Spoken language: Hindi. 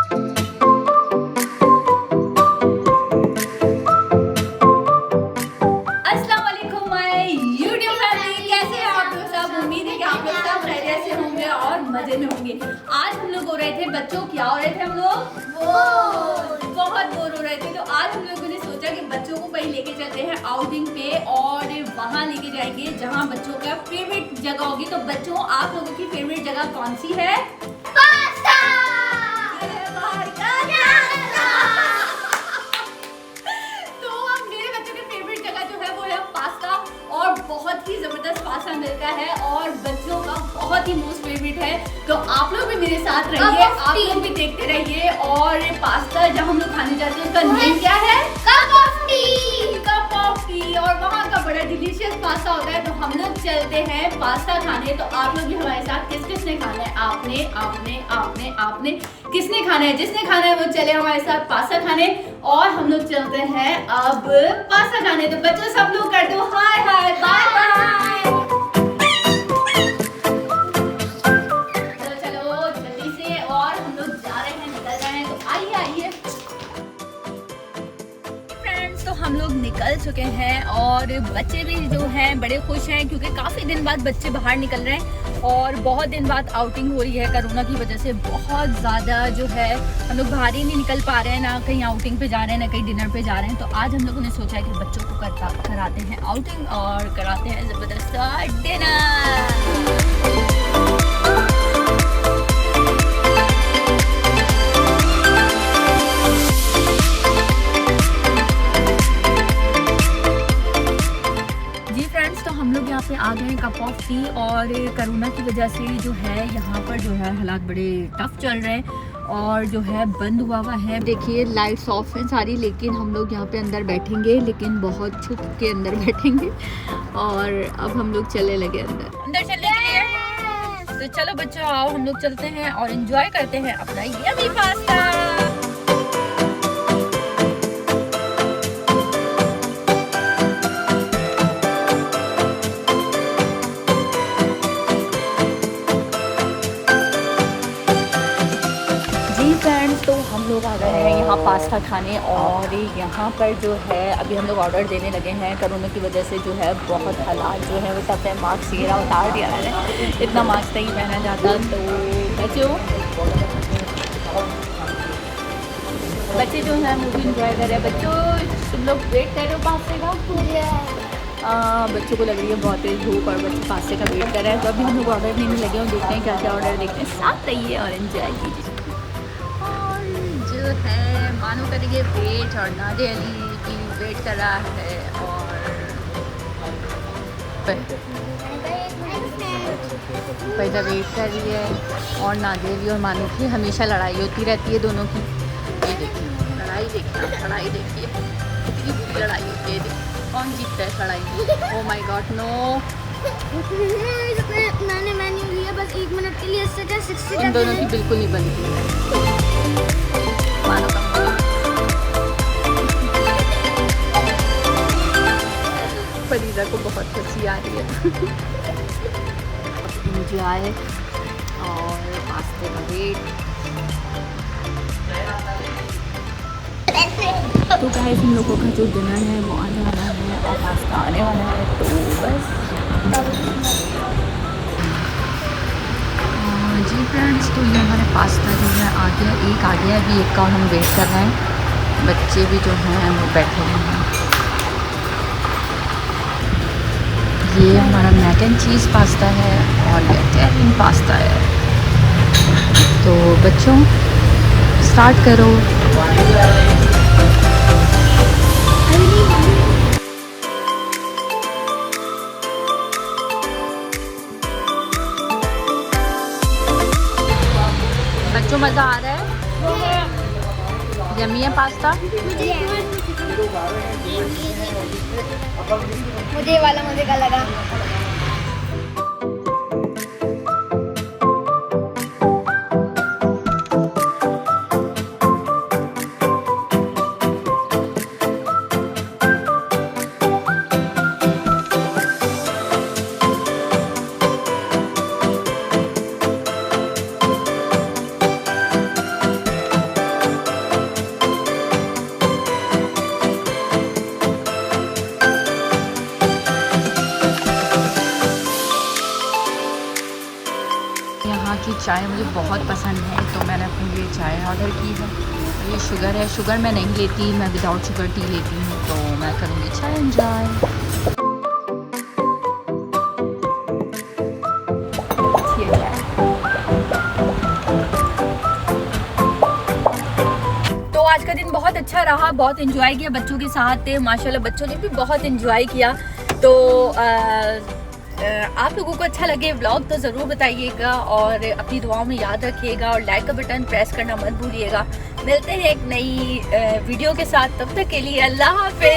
अस्सलाम वालेकुम माय यूट्यूब फैमिली, कैसे हैं आप लोग सब। उम्मीद है कि आप लोग सब खैरियत से होंगे और मजे में होंगे। आज हम लोग हो रहे थे बच्चों, क्या हो रहे थे हम लोग, बहुत बोर हो रहे थे। तो आज हम लोगों ने सोचा कि बच्चों को कहीं लेके चलते हैं आउटिंग पे और वहाँ लेके जाएंगे जहाँ बच्चों का फेवरेट जगह होगी। तो बच्चों, आप लोगों की फेवरेट जगह कौन सी है? पास्ता। तो मेरे बच्चों की फेवरेट जगह जो है वो है पास्ता, और बहुत ही जबरदस्त पास्ता मिलता है और बच्चों का बहुत ही मोस्ट फेवरेट है। तो आप लोग भी मेरे साथ रहिए, आप लोग भी देखते रहिए। और पास्ता जब हम लोग खाने जाते हैं उसका नेम क्या है? Cup of T. Cup of T. और वहाँ का बड़ा डिलीशियस पास्ता होता है। तो हम लोग चलते हैं पास्ता खाने। तो आप लोग भी हमारे साथ, किस किसने खाना है? आपने आपने आपने आपने किसने खाना है? जिसने खाना है वो चले हमारे साथ पास्ता खाने। और हम लोग चलते हैं अब पास्ता खाने। तो बच्चों सब लोग कर दो हाय हाय बाय बाय। चलो जल्दी से, और हम लोग जा रहे हैं, निकल रहे हैं। तो आइए आइए फ्रेंड्स, तो हम लोग निकल चुके हैं और बच्चे भी जो हैं बड़े खुश हैं क्योंकि काफ़ी दिन बाद बच्चे बाहर निकल रहे हैं और बहुत दिन बाद आउटिंग हो रही है। कोरोना की वजह से बहुत ज़्यादा जो है हम लोग बाहर ही नहीं निकल पा रहे हैं, ना कहीं आउटिंग पे जा रहे हैं, ना कहीं डिनर पे जा रहे हैं। तो आज हम लोगों ने सोचा है कि बच्चों को कराते हैं आउटिंग और कराते हैं ज़बरदस्त डिनर। हम लोग यहाँ पे आ गए हैं कप ऑफ टी, और कोरोना की वजह से जो है यहाँ पर जो है हालात बड़े टफ चल रहे हैं और जो है बंद हुआ है। देखिए लाइट्स ऑफ हैं सारी, लेकिन हम लोग यहाँ पे अंदर बैठेंगे, लेकिन बहुत छुप के अंदर बैठेंगे। और अब हम लोग चले लगे अंदर चलने के लिए। तो चलो बच्चों आओ, हम लोग चलते हैं और एंजॉय करते हैं अपना यम्मी पास्ता। तो हम लोग आ गए हैं यहाँ पास्ता खाने, और यहाँ पर जो है अभी हम लोग ऑर्डर देने लगे हैं। कोरोना की वजह से जो है बहुत हालात जो है वो टफ है। मास्क वगैरह उतार दिया मैंने, इतना मास्क नहीं पहना जाता। तो बच्चे जो है मूवी इंजॉय कर रहे हैं। बच्चों तुम लोग वेट कर रहे हो पास्ते का? बच्चों को लग रही है बहुत तेज़ धूप और बच्चे पास्ते का वेट कर रहे हैं। तो अभी हम लोग ऑर्डर देने लगे हैं, देखते हैं क्या क्या ऑर्डर, देखते हैं। साथ रहिए और एंजॉय कीजिए। जो है मानो करेंगे वेट, और नादिया अली भी वेट कर रहा है। और पैदा वेट कर रही है, और नादिया अली और मानो की हमेशा लड़ाई होती रहती है दोनों की। ये देखिए लड़ाई, देखिए लड़ाई, देखिए कितनी बुरी लड़ाई होती है। देखिए कौन जीतता है लड़ाई में। ओह माय गॉड नो, मैंने मेन्यू लिया बस 1 मिनट के लिए, इससे क्या 60 इन दोनों की बिल्कुल नहीं बनती। फरीदा को बहुत हंसी आ रही है। एंजॉय और पास्ते का वेट। तो गाइस हम लोगों का जो डिनर है वो आने वाला है और पास्ता आने वाला है। तो बस जी फ्रेंड्स, तो ये हमारे पास्ता जो है आ गया, एक आ गया, अभी एक का हम वेट कर रहे हैं। बच्चे भी जो हैं वो बैठे हुए हैं। ये हमारा मैक एंड चीज़ पास्ता है और ये इटालियन पास्ता है। तो बच्चों स्टार्ट करो। बच्चों मज़ा आ रहा है? यम्मी है पास्ता। मुझे ये वाला मजे का लगा। चाय मुझे बहुत पसंद है, तो मैंने अपने लिए चाय ऑर्डर की है। ये शुगर है, शुगर मैं नहीं लेती, मैं विदाउट शुगर टी लेती हूँ, तो मैं करूँगी चाय एंजॉय। तो आज का दिन बहुत अच्छा रहा, बहुत एंजॉय किया बच्चों के साथ, माशाल्लाह बच्चों ने भी बहुत एंजॉय किया। तो आप लोगों को अच्छा लगे व्लॉग तो ज़रूर बताइएगा और अपनी दुआओं में याद रखिएगा और लाइक का बटन प्रेस करना मत भूलिएगा। मिलते हैं एक नई वीडियो के साथ, तब तक के लिए अल्लाह हाफ़िज़।